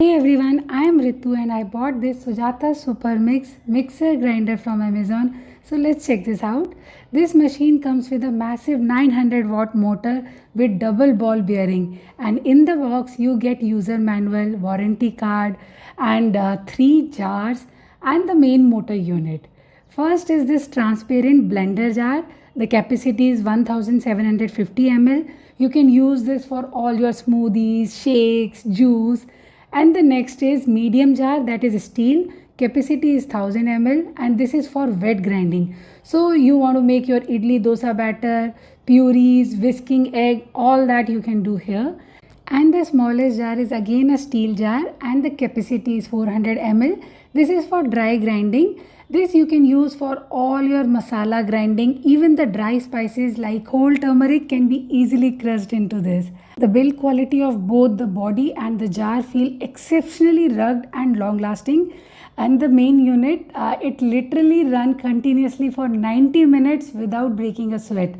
Hey everyone, I am Ritu and I bought this Sujata Supermix mixer grinder from Amazon. So let's check this out. This machine comes with a massive 900-watt motor with double ball bearing, and in the box you get user manual, warranty card and 3 jars and the main motor unit. First is this transparent blender jar. The capacity is 1750 ml. You can use this for all your smoothies, shakes, juice. And the next is medium jar, that is steel, capacity is 1000 ml, and this is for wet grinding. So you want to make your idli dosa batter, purees, whisking egg, all that you can do here. And the smallest jar is again a steel jar and the capacity is 400 ml. This is for dry grinding. This you can use for all your masala grinding. Even the dry spices like whole turmeric can be easily crushed into this. The build quality of both the body and the jar feel exceptionally rugged and long lasting. And the main unit, it literally run continuously for 90 minutes without breaking a sweat.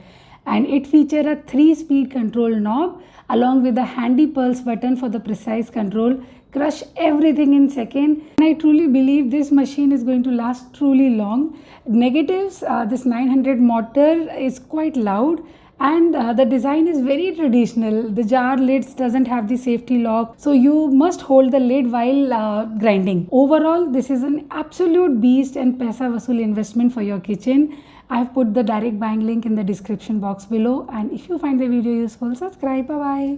And it features a 3-speed control knob along with a handy pulse button for the precise control. Crush everything in second. And I truly believe this machine is going to last truly long. Negatives, this 900 motor is quite loud, and the design is very traditional. The jar lids doesn't have the safety lock, so you must hold the lid while grinding. Overall, this is an absolute beast and paisa vasool investment for your kitchen. I have put the direct buying link in the description box below, and if you find the video useful, subscribe. Bye bye.